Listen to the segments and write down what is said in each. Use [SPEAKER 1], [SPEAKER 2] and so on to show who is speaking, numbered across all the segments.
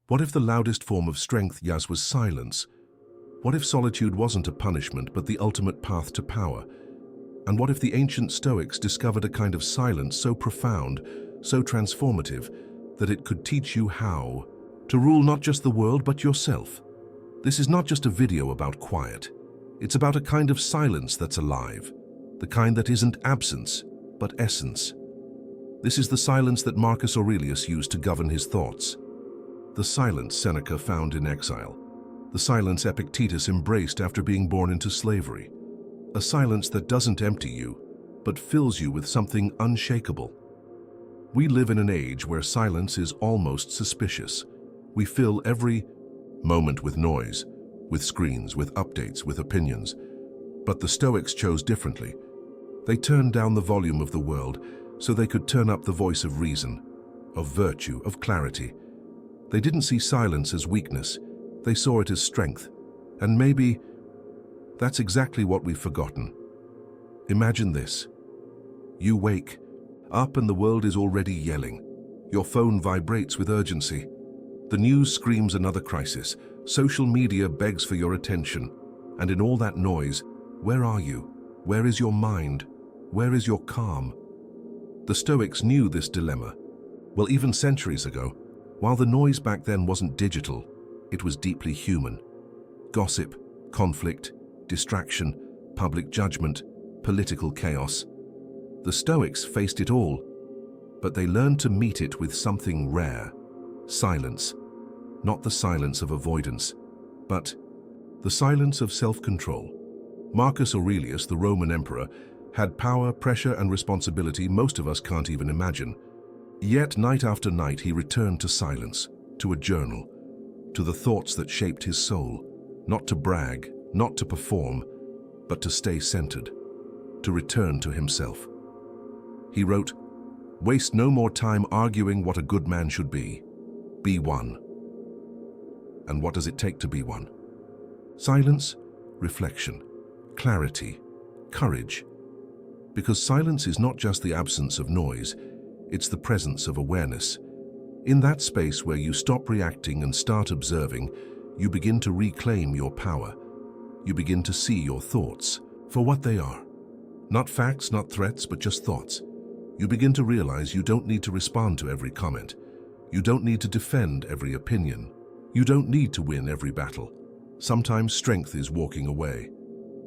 [SPEAKER 1] What if the loudest form of strength, Yas, was silence? What if solitude wasn't a punishment, but the ultimate path to power? And what if the ancient Stoics discovered a kind of silence so profound, so transformative, that it could teach you how to rule not just the world, but yourself? This is not just a video about quiet. It's about a kind of silence that's alive, the kind that isn't absence, but essence. This is the silence that Marcus Aurelius used to govern his thoughts, the silence Seneca found in exile, the silence Epictetus embraced after being born into slavery, a silence that doesn't empty you, but fills you with something unshakable. We live in an age where silence is almost suspicious. We fill every moment with noise, with screens, with updates, with opinions. But the Stoics chose differently. They turned down the volume of the world so they could turn up the voice of reason, of virtue, of clarity. They didn't see silence as weakness. They saw it as strength. And maybe that's exactly what we've forgotten. Imagine this. You wake up and the world is already yelling. Your phone vibrates with urgency. The news screams another crisis. Social media begs for your attention. And in all that noise, where are you? Where is your mind? Where is your calm? The Stoics knew this dilemma. Well, even centuries ago, while the noise back then wasn't digital, it was deeply human. Gossip, conflict, distraction, public judgment, political chaos. The Stoics faced it all, but they learned to meet it with something rare: silence. Not the silence of avoidance, but the silence of self-control. Marcus Aurelius, the Roman emperor, had power, pressure, and responsibility most of us can't even imagine. Yet night after night he returned to silence, to a journal, to the thoughts that shaped his soul, not to brag, not to perform, but to stay centered, to return to himself. He wrote, "Waste no more time arguing what a good man should be. Be one." And what does it take to be one? Silence, reflection, clarity, courage. Because silence is not just the absence of noise, it's the presence of awareness. In that space where you stop reacting and start observing, you begin to reclaim your power. You begin to see your thoughts for what they are. Not facts, not threats, but just thoughts. You begin to realize you don't need to respond to every comment. You don't need to defend every opinion. You don't need to win every battle. Sometimes strength is walking away.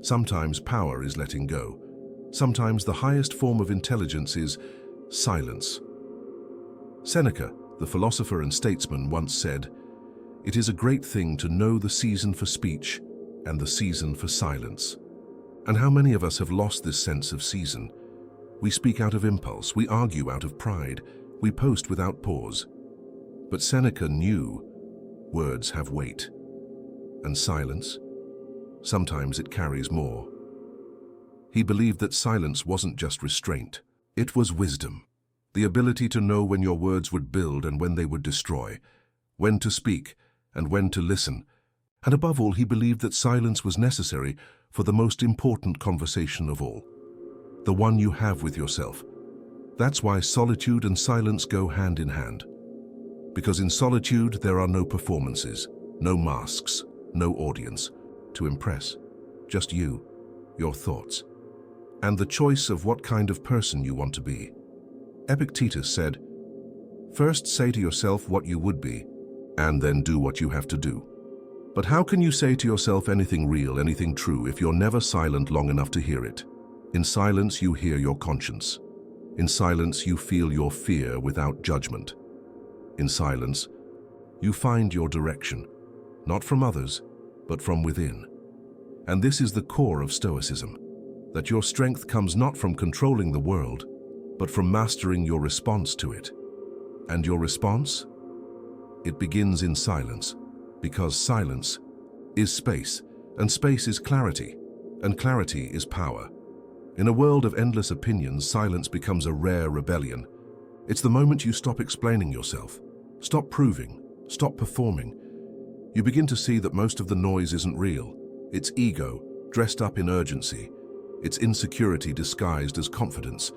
[SPEAKER 1] Sometimes power is letting go. Sometimes the highest form of intelligence is silence. Seneca, the philosopher and statesman, once said, "It is a great thing to know the season for speech and the season for silence." And how many of us have lost this sense of season? We speak out of impulse, we argue out of pride, we post without pause. But Seneca knew words have weight. And silence? Sometimes it carries more. He believed that silence wasn't just restraint, it was wisdom. The ability to know when your words would build and when they would destroy, when to speak and when to listen. And above all, he believed that silence was necessary for the most important conversation of all, the one you have with yourself. That's why solitude and silence go hand in hand. Because in solitude, there are no performances, no masks, no audience to impress, just you, your thoughts, and the choice of what kind of person you want to be. Epictetus said, "First say to yourself what you would be, and then do what you have to do." But how can you say to yourself anything real, anything true, if you're never silent long enough to hear it? In silence, you hear your conscience. In silence, you feel your fear without judgment. In silence, you find your direction, not from others, but from within. And this is the core of Stoicism, that your strength comes not from controlling the world, but from mastering your response to it. And your response? It begins in silence, because silence is space, and space is clarity, and clarity is power. In a world of endless opinions, silence becomes a rare rebellion. It's the moment you stop explaining yourself, stop proving, stop performing. You begin to see that most of the noise isn't real. It's ego, dressed up in urgency. It's insecurity disguised as confidence.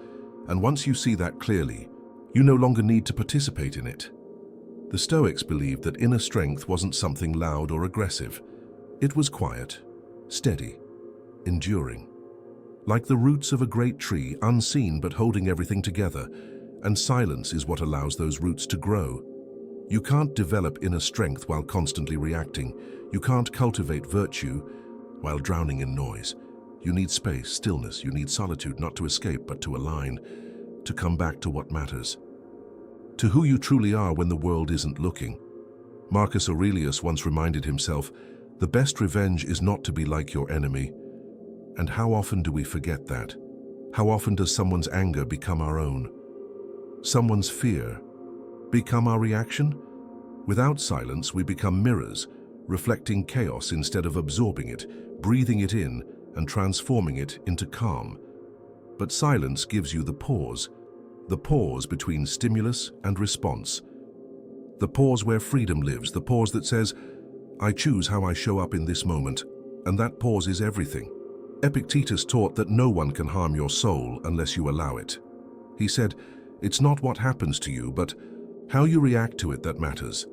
[SPEAKER 1] And once you see that clearly, you no longer need to participate in it. The Stoics believed that inner strength wasn't something loud or aggressive. It was quiet, steady, enduring. Like the roots of a great tree, unseen but holding everything together, and silence is what allows those roots to grow. You can't develop inner strength while constantly reacting. You can't cultivate virtue while drowning in noise. You need space, stillness, you need solitude, not to escape but to align, to come back to what matters, to who you truly are when the world isn't looking. Marcus Aurelius once reminded himself, "The best revenge is not to be like your enemy." And how often do we forget that? How often does someone's anger become our own? Someone's fear become our reaction? Without silence, we become mirrors, reflecting chaos instead of absorbing it, breathing it in and transforming it into calm. But silence gives you the pause between stimulus and response. The pause where freedom lives, the pause that says, "I choose how I show up in this moment," and that pause is everything. Epictetus taught that no one can harm your soul unless you allow it. He said, "It's not what happens to you, but how you react to it that matters."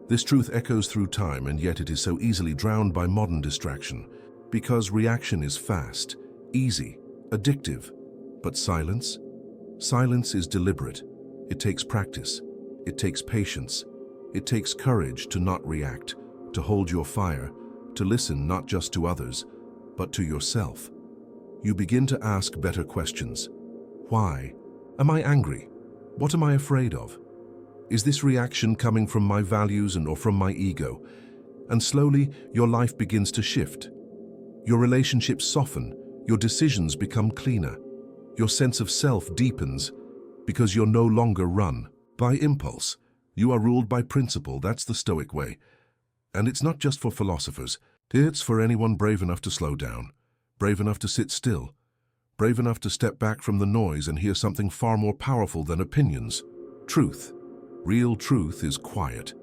[SPEAKER 1] This truth echoes through time, and yet it is so easily drowned by modern distraction, because reaction is fast, easy, addictive. But silence? Silence is deliberate. It takes practice. It takes patience. It takes courage to not react, to hold your fire, to listen not just to others, but to yourself. You begin to ask better questions. Why? Am I angry? What am I afraid of? Is this reaction coming from my values or from my ego? And slowly, your life begins to shift. Your relationships soften, your decisions become cleaner. Your sense of self deepens because you're no longer run by impulse. You are ruled by principle. That's the Stoic way. And it's not just for philosophers. It's for anyone brave enough to slow down, brave enough to sit still, brave enough to step back from the noise and hear something far more powerful than opinions. Truth. Real truth is quiet.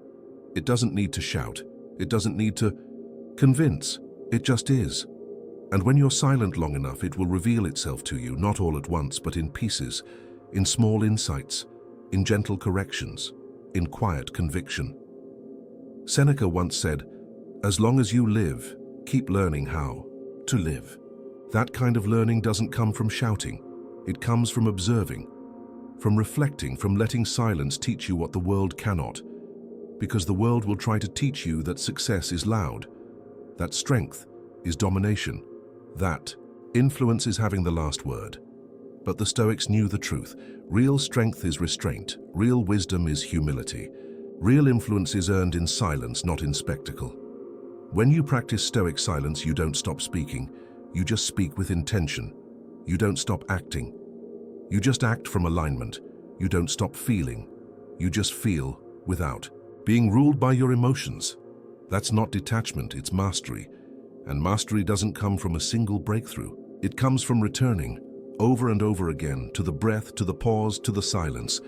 [SPEAKER 1] It doesn't need to shout. It doesn't need to convince. It just is. And when you're silent long enough, it will reveal itself to you, not all at once, but in pieces, in small insights, in gentle corrections, in quiet conviction. Seneca once said, "As long as you live, keep learning how to live." That kind of learning doesn't come from shouting. It comes from observing, from reflecting, from letting silence teach you what the world cannot. Because the world will try to teach you that success is loud, that strength is domination, that influence is having the last word. But the Stoics knew the truth. Real strength is restraint. Real wisdom is humility. Real influence is earned in silence, not in spectacle. When you practice Stoic silence, you don't stop speaking. You just speak with intention. You don't stop acting. You just act from alignment. You don't stop feeling. You just feel without being ruled by your emotions. That's not detachment, it's mastery. And mastery doesn't come from a single breakthrough. It comes from returning over and over again to the breath, to the pause, to the silence.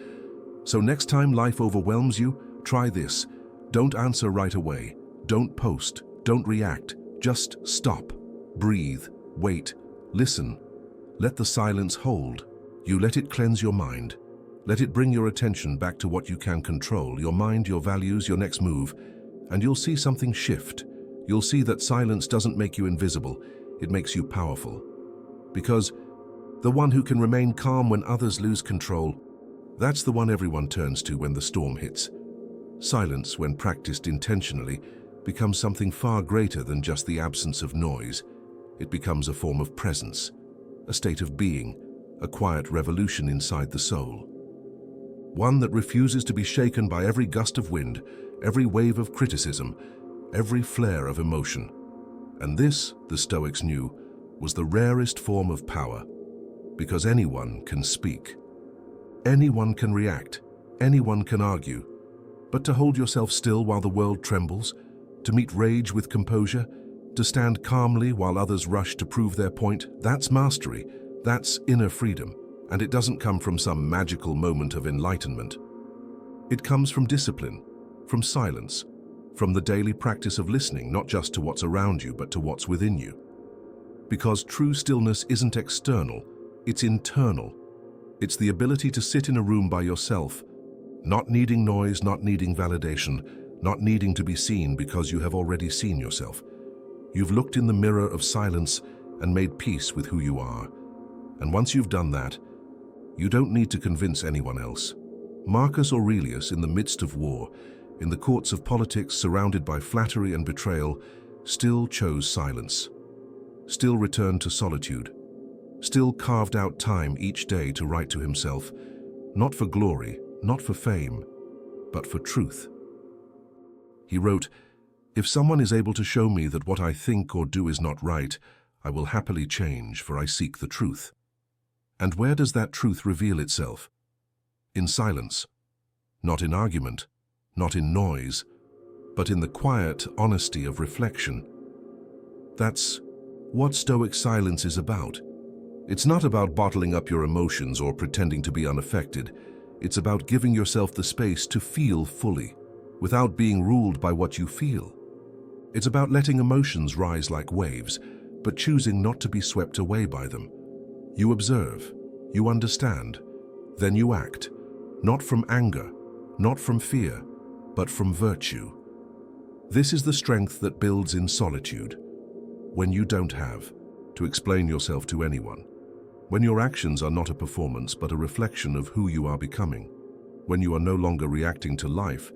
[SPEAKER 1] So next time life overwhelms you, try this. Don't answer right away. Don't post. Don't react. Just stop. Breathe. Wait. Listen. Let the silence hold. You let it cleanse your mind. Let it bring your attention back to what you can control, your mind, your values, your next move, and you'll see something shift. You'll see that silence doesn't make you invisible, it makes you powerful. Because the one who can remain calm when others lose control, that's the one everyone turns to when the storm hits. Silence, when practiced intentionally, becomes something far greater than just the absence of noise. It becomes a form of presence, a state of being, a quiet revolution inside the soul. One that refuses to be shaken by every gust of wind, every wave of criticism, every flare of emotion. And this, the Stoics knew, was the rarest form of power, because anyone can speak. Anyone can react, anyone can argue. But to hold yourself still while the world trembles, to meet rage with composure, to stand calmly while others rush to prove their point, that's mastery, that's inner freedom. And it doesn't come from some magical moment of enlightenment. It comes from discipline, from silence, from the daily practice of listening, not just to what's around you, but to what's within you. Because true stillness isn't external, it's internal. It's the ability to sit in a room by yourself, Not needing noise, not needing validation, not needing to be seen because you have already seen yourself. You've looked in the mirror of silence and made peace with who you are. And once you've done that, you don't need to convince anyone else. Marcus Aurelius, in the midst of war, in the courts of politics, surrounded by flattery and betrayal, still chose silence, still returned to solitude, still carved out time each day to write to himself, not for glory, not for fame, but for truth. He wrote, "If someone is able to show me that what I think or do is not right, I will happily change, for I seek the truth." And where does that truth reveal itself? In silence, not in argument, not in noise, but in the quiet honesty of reflection. That's what Stoic silence is about. It's not about bottling up your emotions or pretending to be unaffected. It's about giving yourself the space to feel fully, without being ruled by what you feel. It's about letting emotions rise like waves, but choosing not to be swept away by them. You observe, you understand, then you act, not from anger, not from fear, but from virtue. This is the strength that builds in solitude, when you don't have to explain yourself to anyone, when your actions are not a performance but a reflection of who you are becoming, when you are no longer reacting to life,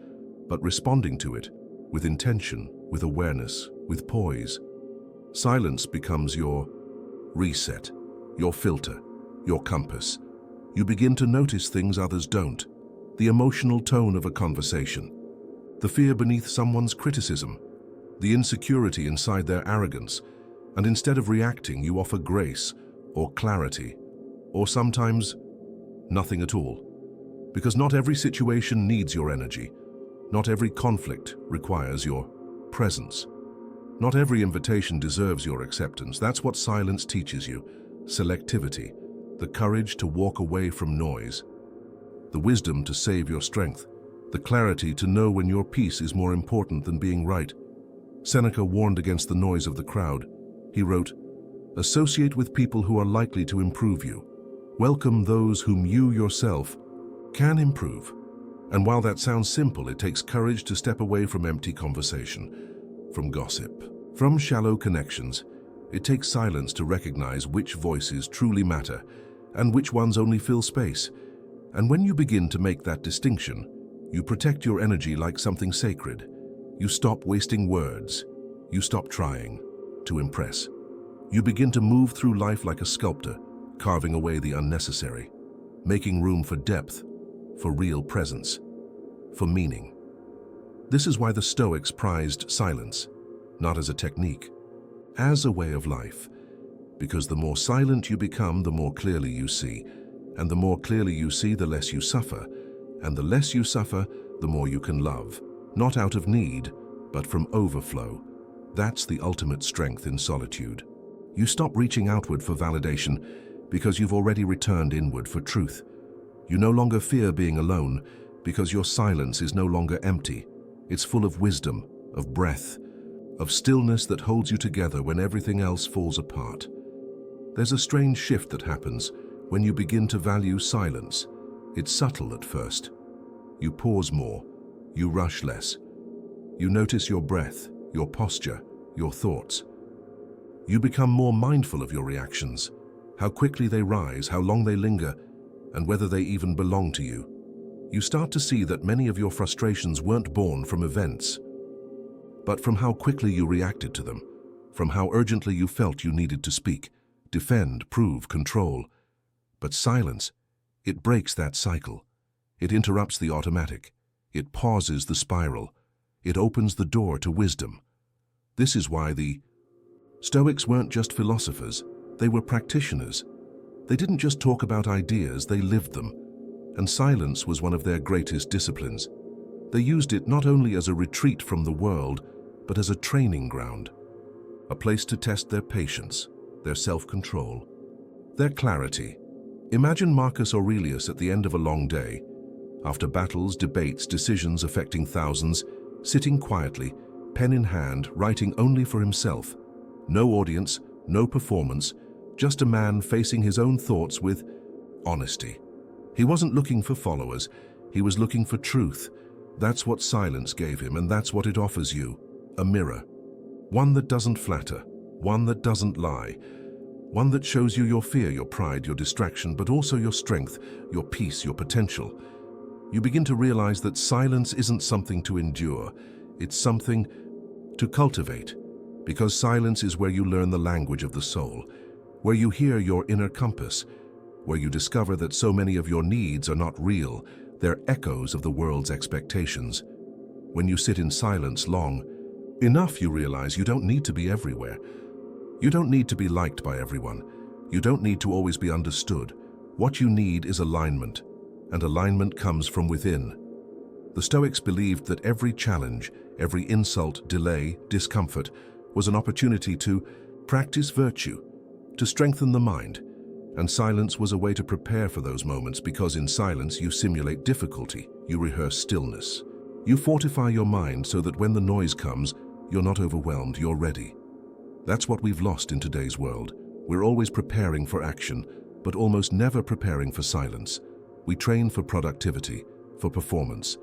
[SPEAKER 1] but responding to it with intention, with awareness, with poise. Silence becomes your reset, your filter, your compass. You begin to notice things others don't, the emotional tone of a conversation, the fear beneath someone's criticism, the insecurity inside their arrogance, and instead of reacting, you offer grace or clarity, or sometimes nothing at all. Because not every situation needs your energy. Not every conflict requires your presence. Not every invitation deserves your acceptance. That's what silence teaches you. Selectivity, the courage to walk away from noise, the wisdom to save your strength, the clarity to know when your peace is more important than being right. Seneca warned against the noise of the crowd. He wrote, "Associate with people who are likely to improve you. Welcome those whom you yourself can improve." And while that sounds simple, it takes courage to step away from empty conversation, from gossip, from shallow connections. It takes silence to recognize which voices truly matter and which ones only fill space. And when you begin to make that distinction, you protect your energy like something sacred. You stop wasting words. You stop trying to impress. You begin to move through life like a sculptor, carving away the unnecessary, making room for depth, for real presence, for meaning. This is why the Stoics prized silence, not as a technique, as a way of life. Because the more silent you become, the more clearly you see. And the more clearly you see, the less you suffer. And the less you suffer, the more you can love. Not out of need, but from overflow. That's the ultimate strength in solitude. You stop reaching outward for validation because you've already returned inward for truth. You no longer fear being alone because your silence is no longer empty. It's full of wisdom, of breath, of stillness that holds you together when everything else falls apart. There's a strange shift that happens when you begin to value silence. It's subtle at first. You pause more, you rush less. You notice your breath, your posture, your thoughts. You become more mindful of your reactions, how quickly they rise, how long they linger, and whether they even belong to you. You start to see that many of your frustrations weren't born from events, but from how quickly you reacted to them, from how urgently you felt you needed to speak, defend, prove, control. But silence, it breaks that cycle. It interrupts the automatic. It pauses the spiral. It opens the door to wisdom. This is why the Stoics weren't just philosophers, they were practitioners. They didn't just talk about ideas, they lived them. And silence was one of their greatest disciplines. They used it not only as a retreat from the world, but as a training ground, a place to test their patience, their self-control, their clarity. Imagine Marcus Aurelius at the end of a long day, after battles, debates, decisions affecting thousands, sitting quietly, pen in hand, writing only for himself. No audience, no performance, just a man facing his own thoughts with honesty. He wasn't looking for followers. He was looking for truth. That's what silence gave him, and that's what it offers you. A mirror. One that doesn't flatter, one that doesn't lie, one that shows you your fear, your pride, your distraction, but also your strength, your peace, your potential. You begin to realize that silence isn't something to endure, it's something to cultivate, because silence is where you learn the language of the soul, where you hear your inner compass, where you discover that so many of your needs are not real, they're echoes of the world's expectations. When you sit in silence long enough, you realize you don't need to be everywhere. You don't need to be liked by everyone. You don't need to always be understood. What you need is alignment, and alignment comes from within. The Stoics believed that every challenge, every insult, delay, discomfort was an opportunity to practice virtue, to strengthen the mind, and silence was a way to prepare for those moments, because in silence you simulate difficulty, you rehearse stillness. You fortify your mind so that when the noise comes, you're not overwhelmed, you're ready. That's what we've lost in today's world. We're always preparing for action, but almost never preparing for silence. We train for productivity, for performance,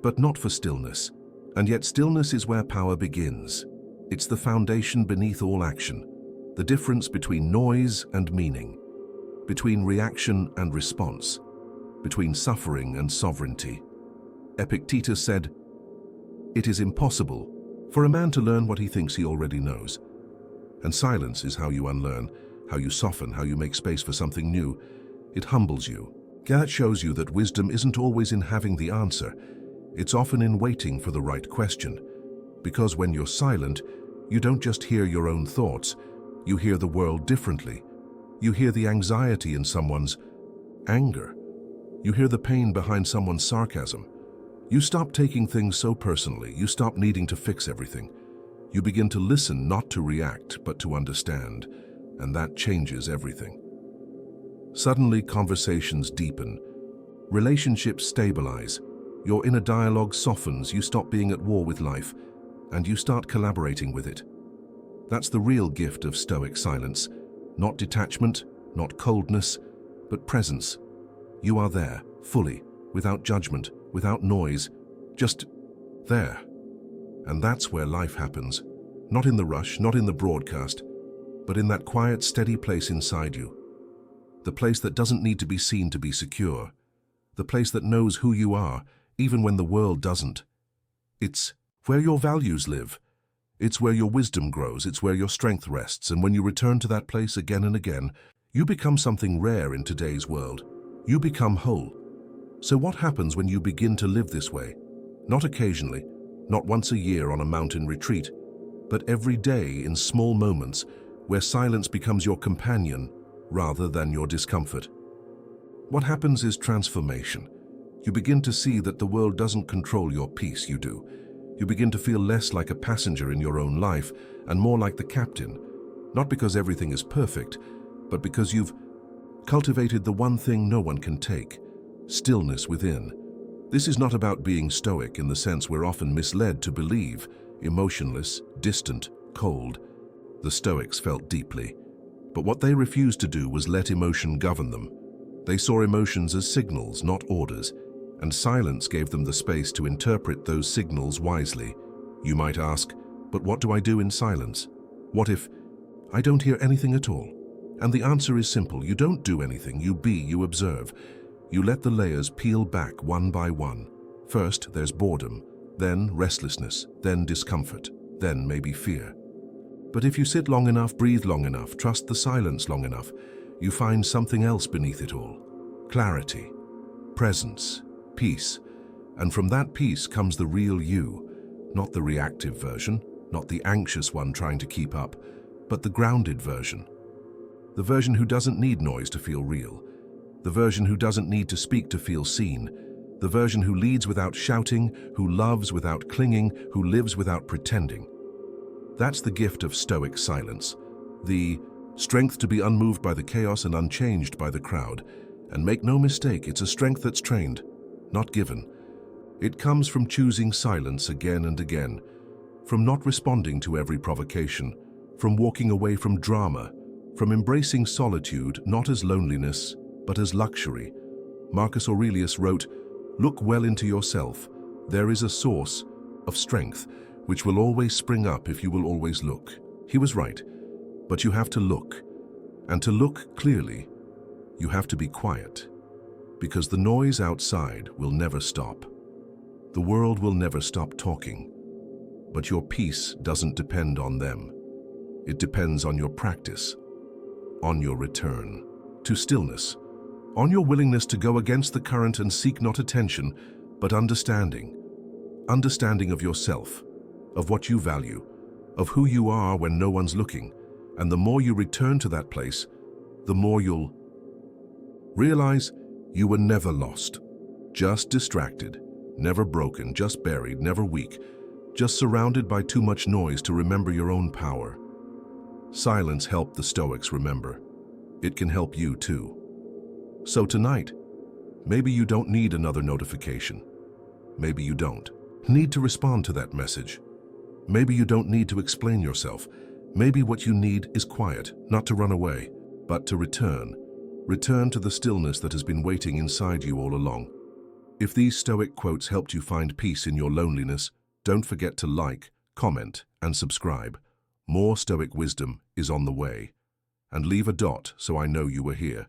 [SPEAKER 1] but not for stillness. And yet stillness is where power begins. It's the foundation beneath all action, the difference between noise and meaning, between reaction and response, between suffering and sovereignty. Epictetus said, "It is impossible for a man to learn what he thinks he already knows." And silence is how you unlearn, how you soften, how you make space for something new. It humbles you. That shows you that wisdom isn't always in having the answer. It's often in waiting for the right question. Because when you're silent, you don't just hear your own thoughts, you hear the world differently. You hear the anxiety in someone's anger. You hear the pain behind someone's sarcasm. You stop taking things so personally. You stop needing to fix everything. You begin to listen, not to react, but to understand. And that changes everything. Suddenly, conversations deepen. Relationships stabilize. Your inner dialogue softens. You stop being at war with life, and you start collaborating with it. That's the real gift of Stoic silence. Not detachment, not coldness, but presence. You are there, fully, without judgment, without noise, just there. And that's where life happens. Not in the rush, not in the broadcast, but in that quiet, steady place inside you. The place that doesn't need to be seen to be secure. The place that knows who you are, even when the world doesn't. It's where your values live. It's where your wisdom grows. It's where your strength rests. And when you return to that place again and again, you become something rare in today's world. You become whole. So what happens when you begin to live this way? Not occasionally, not once a year on a mountain retreat, but every day in small moments where silence becomes your companion rather than your discomfort. What happens is transformation. You begin to see that the world doesn't control your peace, you do. You begin to feel less like a passenger in your own life and more like the captain, not because everything is perfect, but because you've cultivated the one thing no one can take, stillness within. This is not about being stoic in the sense we're often misled to believe, emotionless, distant, cold. The Stoics felt deeply, but what they refused to do was let emotion govern them. They saw emotions as signals, not orders, and silence gave them the space to interpret those signals wisely. You might ask, but what do I do in silence? What if I don't hear anything at all? And the answer is simple. You don't do anything. You be, you observe. You let the layers peel back one by one. First, there's boredom, then restlessness, then discomfort, then maybe fear. But if you sit long enough, breathe long enough, trust the silence long enough, you find something else beneath it all. Clarity, presence, peace. And from that peace comes the real you, not the reactive version, not the anxious one trying to keep up, but the grounded version. The version who doesn't need noise to feel real. The version who doesn't need to speak to feel seen. The version who leads without shouting, who loves without clinging, who lives without pretending. That's the gift of Stoic silence. The strength to be unmoved by the chaos and unchanged by the crowd. And make no mistake, it's a strength that's trained, not given. It comes from choosing silence again and again, from not responding to every provocation, from walking away from drama, from embracing solitude not as loneliness, but as luxury. Marcus Aurelius wrote, Look well into yourself. There is a source of strength which will always spring up if you will always look. He was right, but you have to look. And to look clearly, you have to be quiet, because the noise outside will never stop. The world will never stop talking, but your peace doesn't depend on them. It depends on your practice, on your return to stillness, on your willingness to go against the current and seek not attention, but understanding. Understanding of yourself, of what you value, of who you are when no one's looking. And the more you return to that place, the more you'll realize you were never lost, just distracted, never broken, just buried, never weak, just surrounded by too much noise to remember your own power. Silence helped the Stoics remember. It can help you too. So tonight, maybe you don't need another notification. Maybe you don't need to respond to that message. Maybe you don't need to explain yourself. Maybe what you need is quiet, not to run away, but to return. Return to the stillness that has been waiting inside you all along. If these Stoic quotes helped you find peace in your loneliness, don't forget to like, comment, and subscribe. More Stoic wisdom is on the way. And leave a dot so I know you were here.